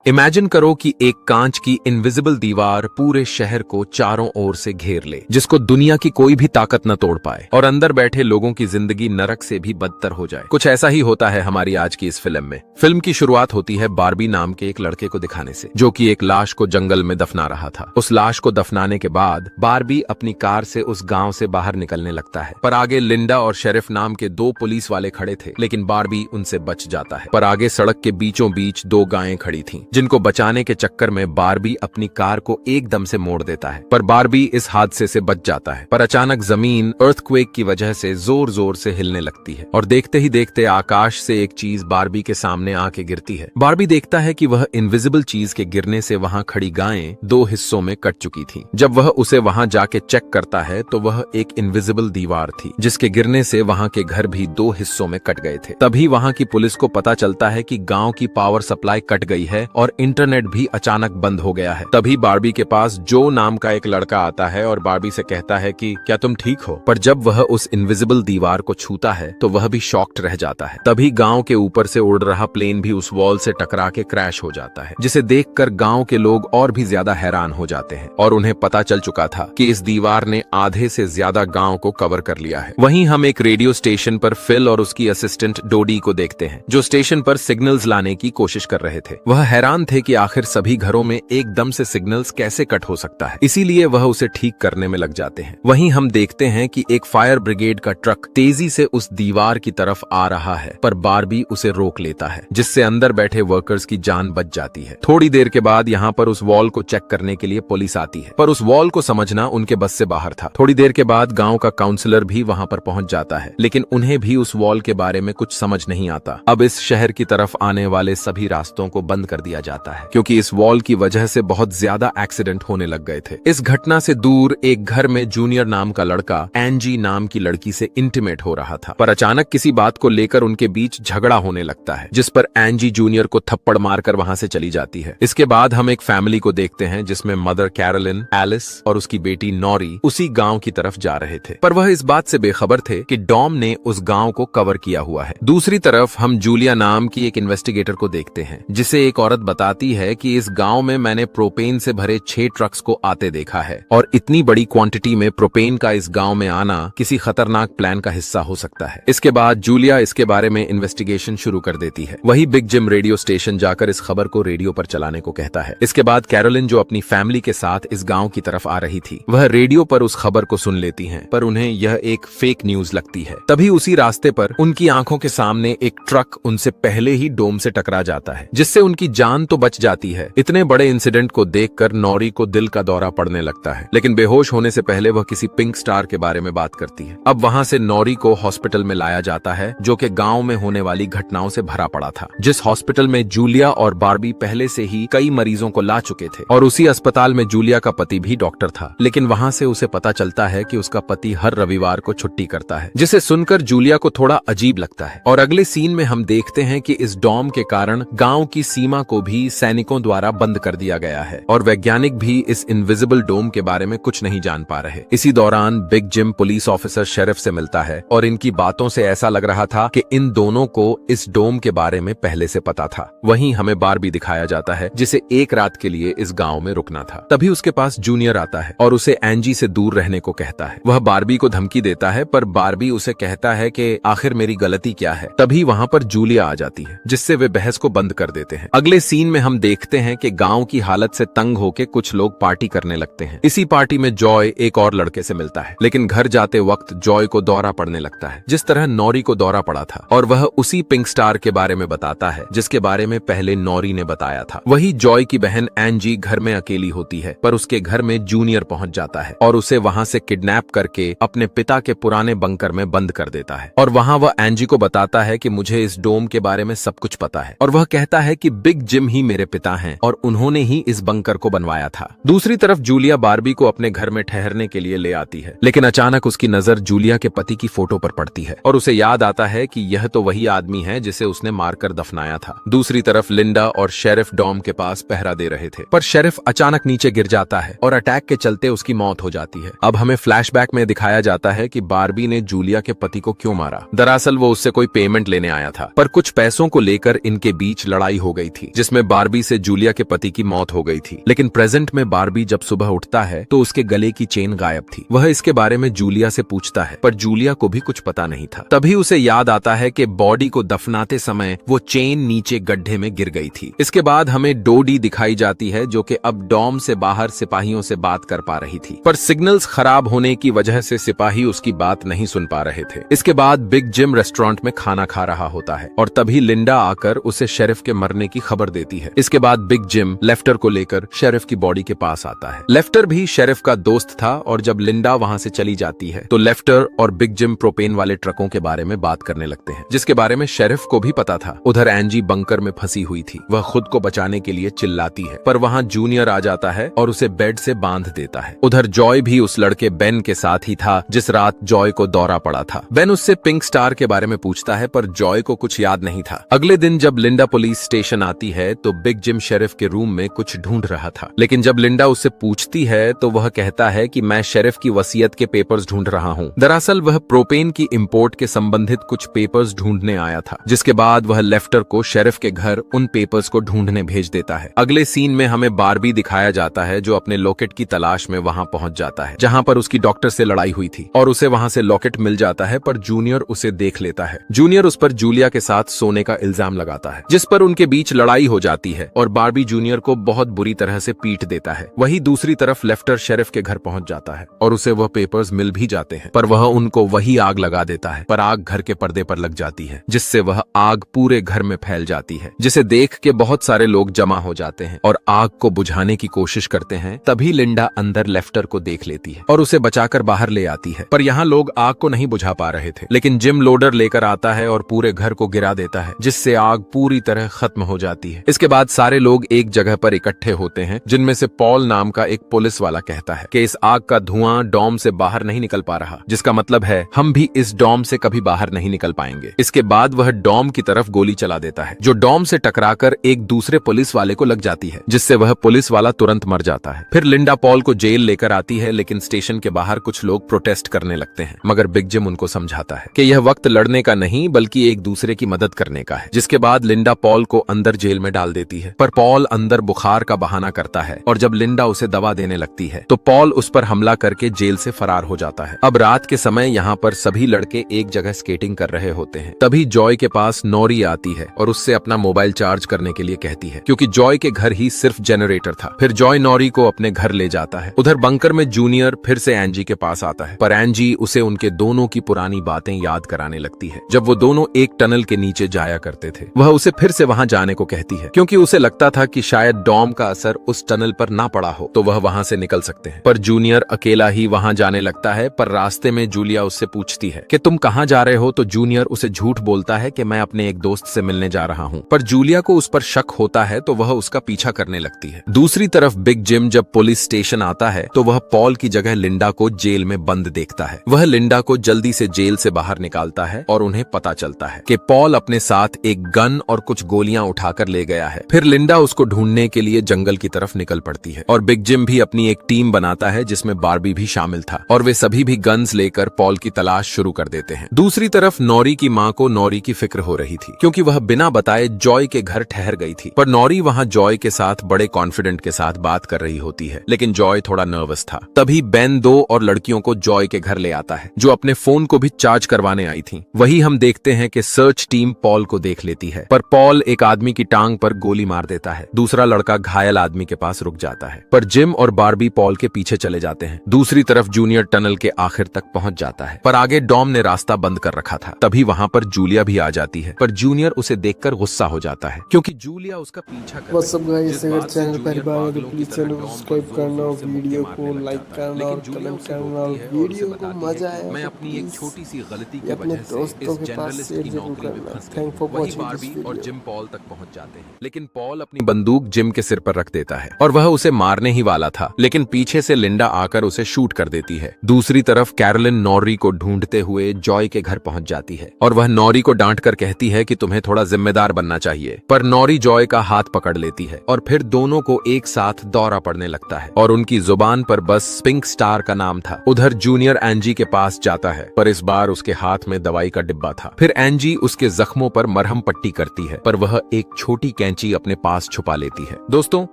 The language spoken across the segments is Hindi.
इमेजिन करो कि एक कांच की इनविजिबल दीवार पूरे शहर को चारों ओर से घेर ले, जिसको दुनिया की कोई भी ताकत न तोड़ पाए और अंदर बैठे लोगों की जिंदगी नरक से भी बदतर हो जाए। कुछ ऐसा ही होता है हमारी आज की इस फिल्म में। फिल्म की शुरुआत होती है बार्बी नाम के एक लड़के को दिखाने से, जो कि एक लाश को जंगल में दफना रहा था। उस लाश को दफनाने के बाद बार्बी अपनी कार से उस गांव से बाहर निकलने लगता है, पर आगे लिंडा और शेरिफ नाम के दो पुलिस वाले खड़े थे, लेकिन बार्बी उनसे बच जाता है। पर आगे सड़क के बीचों बीच दो गायें खड़ी थीं, जिनको बचाने के चक्कर में बार्बी अपनी कार को एकदम से मोड़ देता है। पर बार्बी इस हादसे से बच जाता है, पर अचानक जमीन अर्थक्वेक की वजह से जोर जोर से हिलने लगती है और देखते ही देखते आकाश से एक चीज बार्बी के सामने आके गिरती है। बार्बी देखता है कि वह इनविजिबल चीज के गिरने से वहां खड़ी गायें दो हिस्सों में कट चुकी थीं। जब वह उसे वहां जाके चेक करता है तो वह एक इनविजिबल दीवार थी, जिसके गिरने से वहां के घर भी दो हिस्सों में कट गए थे। तभी वहां की पुलिस को पता चलता है कि गांव की पावर सप्लाई कट गई है और इंटरनेट भी अचानक बंद हो गया है। तभी बार्बी के पास जो नाम का एक लड़का आता है और बार्बी से कहता है कि क्या तुम ठीक हो? पर जब वह उस इनविजिबल दीवार को छूता है तो वह भी शॉक्ड रह जाता है। तभी गांव के ऊपर से उड़ रहा प्लेन भी उस वॉल से टकरा के क्रैश हो जाता है, जिसे देखकर गांव के लोग और भी ज्यादा हैरान हो जाते हैं और उन्हें पता चल चुका था कि इस दीवार ने आधे से ज्यादा गांव को कवर कर लिया है। वहीं हम एक रेडियो स्टेशन पर फिल और उसकी असिस्टेंट डोडी को देखते हैं, जो स्टेशन पर सिग्नल्स लाने की कोशिश कर रहे थे। वह हैरान थे कि आखिर सभी घरों में एकदम से सिग्नल्स कैसे कट हो सकता है, इसीलिए वह उसे ठीक करने में लग जाते हैं। वहीं हम देखते हैं कि एक फायर ब्रिगेड का ट्रक तेजी से उस दीवार की तरफ आ रहा है, पर बार्बी उसे रोक लेता है, जिससे अंदर बैठे वर्कर्स की जान बच जाती है। थोड़ी देर के बाद यहाँ पर उस वॉल को चेक करने के लिए पुलिस आती है, पर उस वॉल को समझना उनके बस से बाहर था। थोड़ी देर के बाद गांव का काउंसलर भी वहां पर पहुंच जाता है, लेकिन उन्हें भी उस वॉल के बारे में कुछ समझ नहीं आता। अब इस शहर की तरफ आने वाले सभी रास्तों को बंद कर दिया जाता है, क्योंकि इस वॉल की वजह से बहुत ज्यादा एक्सीडेंट होने लग गए थे। इस घटना से दूर एक घर में जूनियर नाम का लड़का एंजी नाम की लड़की से इंटीमेट हो रहा था, पर अचानक किसी बात को लेकर उनके बीच झगड़ा होने लगता है, जिस पर एंजी जूनियर को थप्पड़ मारकर वहां से चली जाती है। इसके बाद हम एक फैमिली को देखते हैं, जिसमें मदर कैरोलिन, एलिस और उसकी बेटी नॉरी उसी गांव की तरफ जा रहे थे, पर वह इस बात से बेखबर थे कि डॉम ने उस गांव को कवर किया हुआ है। दूसरी तरफ हम जूलिया नाम की एक इन्वेस्टिगेटर को देखते हैं, जिसे एक औरत बताती है कि इस गांव में मैंने प्रोपेन से भरे 6 ट्रक्स को आते देखा है और इतनी बड़ी क्वांटिटी में प्रोपेन का इस गांव में आना किसी खतरनाक प्लान का हिस्सा हो सकता है। इसके बाद जूलिया इसके बारे में इन्वेस्टिगेशन शुरू कर देती है। वही बिग जिम रेडियो स्टेशन जाकर इस खबर को रेडियो पर चलाने को कहता है। इसके बाद कैरोलिन, जो अपनी फैमिली के साथ इस गांव की तरफ आ रही थी, वह रेडियो पर उस खबर को सुन लेती हैं, पर उन्हें यह एक फेक न्यूज लगती है। तभी उसी रास्ते पर उनकी आंखों के सामने एक ट्रक उनसे पहले ही डोम से टकरा जाता है, जिससे उनकी जान तो बच जाती है। इतने बड़े इंसिडेंट को देखकर नॉरी को दिल का दौरा पड़ने लगता है, लेकिन बेहोश होने से पहले वह किसी पिंक स्टार के बारे में बात करती है। अब वहां से नॉरी को हॉस्पिटल में लाया जाता है, जो कि गांव में होने वाली घटनाओं से भरा पड़ा था, जिस हॉस्पिटल में जूलिया और बार्बी पहले से ही कई मरीजों को ला चुके थे। और उसी अस्पताल में जूलिया का पति भी डॉक्टर था, लेकिन वहां से उसे पता चलता है कि उसका पति हर रविवार को छुट्टी करता है, जिसे सुनकर जूलिया को थोड़ा अजीब लगता है। और अगले सीन में हम देखते हैं कि इस डॉम के कारण गांव की सीमा को भी सैनिकों द्वारा बंद कर दिया गया है और वैज्ञानिक भी इस इनविजिबल डोम के बारे में कुछ नहीं जान पा रहे। इसी दौरान big gym police officer sheriff से मिलता है और इनकी बातों से ऐसा लग रहा था कि इन दोनों को इस डोम के बारे में पहले से पता था। वहीं हमें बार्बी दिखाया जाता है, जिसे एक रात के लिए इस गांव में रुकना था। तभी उसके पास जूनियर आता है और उसे एंजी से दूर रहने को कहता है। वह बार्बी को धमकी देता है, पर बार्बी उसे कहता है कि आखिर मेरी गलती क्या है। तभी वहां पर जूलिया आ जाती है, जिससे वे बहस को बंद कर देते हैं। अगले सीन में हम देखते हैं कि गांव की हालत से तंग होकर कुछ लोग पार्टी करने लगते हैं। इसी पार्टी में जॉय एक और लड़के से मिलता है, लेकिन घर जाते वक्त जॉय को दौरा पड़ने लगता है, जिस तरह नॉरी को दौरा पड़ा था, और वह उसी पिंक स्टार के बारे में बताता है जिसके बारे में पहले नॉरी ने बताया था। वही जॉय की बहन एंजी घर में अकेली होती है, पर उसके घर में जूनियर पहुंच जाता है और उसे वहां से किडनैप करके अपने पिता के पुराने बंकर में बंद कर देता है। और वहां वह एंजी को बताता है कि मुझे इस डोम के बारे में सब कुछ पता है, और वह कहता है कि बिग जिम ही मेरे पिता हैं और उन्होंने ही इस बंकर को बनवाया था। दूसरी तरफ जूलिया बार्बी को अपने घर में ठहरने के लिए ले आती है, लेकिन अचानक उसकी नजर जूलिया के पति की फोटो पर पड़ती है और उसे याद आता है कि यह तो वही आदमी है जिसे उसने मारकर दफनाया था। दूसरी तरफ लिंडा और शेरिफ डॉम के पास पहरा दे रहे थे, पर शेरिफ अचानक नीचे गिर जाता है और अटैक के चलते उसकी मौत हो जाती है। अब हमें फ्लैशबैक में दिखाया जाता है कि बार्बी ने जूलिया के पति को क्यों मारा। दरअसल वो उससे कोई पेमेंट लेने आया था, पर कुछ पैसों को लेकर इनके बीच लड़ाई हो गई थी, जिसमें जिसमें बार्बी से जूलिया के पति की मौत हो गई थी। लेकिन प्रेजेंट में बार्बी जब सुबह उठता है तो उसके गले की चेन गायब थी। वह इसके बारे में जूलिया से पूछता है, पर जूलिया को भी कुछ पता नहीं था। तभी उसे याद आता है कि बॉडी को दफनाते समय वो चेन नीचे गड्ढे में गिर गई थी। इसके बाद हमें डोडी दिखाई जाती है, जो कि अब डॉम से बाहर सिपाहियों से बात कर पा रही थी, पर सिग्नल्स खराब होने की वजह से सिपाही उसकी बात नहीं सुन पा रहे थे। इसके बाद बिग जिम रेस्टोरेंट में खाना खा रहा होता है और तभी लिंडा आकर उसे शेरिफ के मरने की खबर देती है। इसके बाद बिग जिम लेफ्टर को लेकर शेरिफ की बॉडी के पास आता है। लेफ्टर भी शेरिफ का दोस्त था और जब लिंडा वहां से चली जाती है तो लेफ्टर और बिग जिम प्रोपेन वाले ट्रकों के बारे में बात करने लगते हैं, जिसके बारे में शेरिफ को भी पता था। उधर एंजी बंकर में फंसी हुई थी। वह खुद को बचाने के लिए चिल्लाती है, पर वहां जूनियर आ जाता है और उसे बेड से बांध देता है। उधर जॉय भी उस लड़के बेन के साथ ही था जिस रात जॉय को दौरा पड़ा था। बेन उससे पिंक स्टार के बारे में पूछता है, पर जॉय को कुछ याद नहीं था। अगले दिन जब लिंडा पुलिस स्टेशन आती है तो बिग जिम शेरिफ के रूम में कुछ ढूंढ रहा था, लेकिन जब लिंडा उससे पूछती है तो वह कहता है कि मैं शेरिफ की वसीयत के पेपर्स ढूंढ रहा हूं। दरअसल वह प्रोपेन की इंपोर्ट के संबंधित कुछ पेपर्स ढूंढने आया था, जिसके बाद वह लेफ्टर को शेरिफ के घर उन पेपर्स को ढूंढने भेज देता है। अगले सीन में हमें बार्बी दिखाया जाता है, जो अपने लॉकेट की तलाश में वहां पहुंच जाता है जहां पर उसकी डॉक्टर से लड़ाई हुई थी, और उसे वहां से लॉकेट मिल जाता है, पर जूनियर उसे देख लेता है। जूनियर उस पर जूलिया के साथ सोने का इल्जाम लगाता है, जिस पर उनके बीच लड़ाई हो जाती है और बार्बी जूनियर को बहुत बुरी तरह से पीट देता है। वहीं दूसरी तरफ लेफ्टर शेरिफ के घर पहुंच जाता है और उसे वह पेपर्स मिल भी जाते हैं, पर वह उनको वही आग लगा देता है। पर आग घर के पर्दे पर लग जाती है, जिससे वह आग पूरे घर में फैल जाती है, जिसे देख के बहुत सारे लोग जमा हो जाते हैं और आग को बुझाने की कोशिश करते हैं। तभी लिंडा अंदर लेफ्टर को देख लेती है और उसे बचाकर बाहर ले आती है, पर यहाँ लोग आग को नहीं बुझा पा रहे थे। लेकिन जिम लोडर लेकर आता है और पूरे घर को गिरा देता है, जिससे आग पूरी तरह खत्म हो जाती है। इसके बाद सारे लोग एक जगह पर इकट्ठे होते हैं, जिनमें से पॉल नाम का एक पुलिस वाला कहता है कि इस आग का धुआं डॉम से बाहर नहीं निकल पा रहा, जिसका मतलब है हम भी इस डॉम से कभी बाहर नहीं निकल पाएंगे। इसके बाद वह डॉम की तरफ गोली चला देता है, जो डॉम से टकराकर एक दूसरे पुलिस वाले को लग जाती है, जिससे वह पुलिस वाला तुरंत मर जाता है। फिर लिंडा पॉल को जेल लेकर आती है, लेकिन स्टेशन के बाहर कुछ लोग प्रोटेस्ट करने लगते हैं, मगर बिग जिम उनको समझाता है कि यह वक्त लड़ने का नहीं बल्कि एक दूसरे की मदद करने का है। जिसके बाद लिंडा पॉल को अंदर जेल में डाल देती है, पर पॉल अंदर बुखार का बहाना करता है और जब लिंडा उसे दवा देने लगती है तो पॉल उस पर हमला करके जेल से फरार हो जाता है। अब रात के समय यहाँ पर सभी लड़के एक जगह स्केटिंग कर रहे होते हैं। तभी जॉय के पास नॉरी आती है और उससे अपना मोबाइल चार्ज करने के लिए कहती है, क्योंकि जॉय के घर ही सिर्फ जनरेटर था। फिर जॉय नॉरी को अपने घर ले जाता है। उधर बंकर में जूनियर फिर से एंजी के पास आता है, पर एंजी उसे उनके दोनों की पुरानी बातें याद कराने लगती है। जब वो दोनों एक टनल के नीचे जाया करते थे, वह उसे फिर से वहां जाने को कहती है, क्योंकि उसे लगता था कि शायद डॉम का असर उस टनल पर ना पड़ा हो तो वह वहां से निकल सकते हैं। पर जूनियर अकेला ही वहां जाने लगता है, पर रास्ते में जूलिया उससे पूछती है कि तुम कहां जा रहे हो, तो जूनियर उसे झूठ बोलता है कि मैं अपने एक दोस्त से मिलने जा रहा हूं। पर जूलिया को उस पर शक होता है तो वह उसका पीछा करने लगती है। दूसरी तरफ बिग जिम जब पुलिस स्टेशन आता है तो वह पॉल की जगह लिंडा को जेल में बंद देखता है। वह लिंडा को जल्दी से जेल से बाहर निकालता है और उन्हें पता चलता है कि पॉल अपने साथ एक गन और कुछ गोलियां उठाकर ले गया है। फिर लिंडा उसको ढूंढने के लिए जंगल की तरफ निकल पड़ती है और बिग जिम भी अपनी एक टीम बनाता है जिसमें बार्बी भी शामिल था और वे सभी भी गन्स लेकर पॉल की तलाश शुरू कर देते हैं। दूसरी तरफ नॉरी की माँ को नॉरी की फिक्र हो रही थी, क्योंकि वह बिना बताए जॉय के घर ठहर गई थी। पर नॉरी वहां जॉय के साथ बड़े कॉन्फिडेंट के साथ बात कर रही होती है, लेकिन जॉय थोड़ा नर्वस था। तभी बेन दो और लड़कियों को जॉय के घर ले आता है, जो अपने फोन को भी चार्ज करवाने आई थी। वही हम देखते हैं कि सर्च टीम पॉल को देख लेती है, पर पॉल एक आदमी की टांग पर गोली मार देता है। दूसरा लड़का घायल आदमी के पास रुक जाता है, पर जिम और बार्बी पॉल के पीछे चले जाते हैं। दूसरी तरफ जूनियर टनल के आखिर तक पहुंच जाता है, पर आगे डॉम ने रास्ता बंद कर रखा था। तभी वहां पर जूलिया भी आ जाती है, पर जूनियर उसे देखकर गुस्सा हो जाता है, क्योंकि जूलिया उसका पीछा कर व्हाट्स अप गाइस, अगर चैनल पहली बार है तो प्लीज चैनल को सब्सक्राइब करना और वीडियो को लाइक करना और कमेंट करना और वीडियो को मजा आया मैं तो अपनी एक छोटी सी गलती की अपने वजह से दोस्तों इस के पास जर्नलिस्ट शेयर की जरूर नौकरी में करना। फंस थैंक फॉर गई। वही वाचिंग दिस बार्बी और वीडियो। जिम पॉल तक पहुंच जाते हैं, लेकिन पॉल अपनी बंदूक जिम के सिर पर रख देता है और वह उसे मारने ही वाला था, लेकिन पीछे से लिंडा आकर उसे शूट कर देती है। दूसरी तरफ कैरोलिन नॉरी को ढूंढते हुए जॉय के घर पहुंच जाती है और वह नॉरी को डांट कर कहती है कि तुम्हें थोड़ा जिम्मेदार बनना चाहिए। पर नॉरी जॉय का हाथ पकड़ लेती है और फिर दोनों को एक साथ दौरा पड़ने लगता है और उनकी जुबान पर बस पिंक स्टार का नाम था। उधर जूनियर एंजी के पास जाता है, पर इस बार उसके हाथ में दवाई का डिब्बा था। फिर एंजी उसके जख्मों पर मरहम पट्टी करती है, पर वह एक छोटी कैंची अपने पास छुपा लेती है। दोस्तों,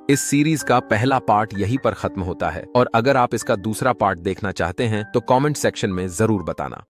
इस सीरीज का पहला पार्ट यहीं पर खत्म होता है और अगर आप इसका दूसरा पार्ट देखना चाहते हैं तो कमेंट सेक्शन में जरूर बताना।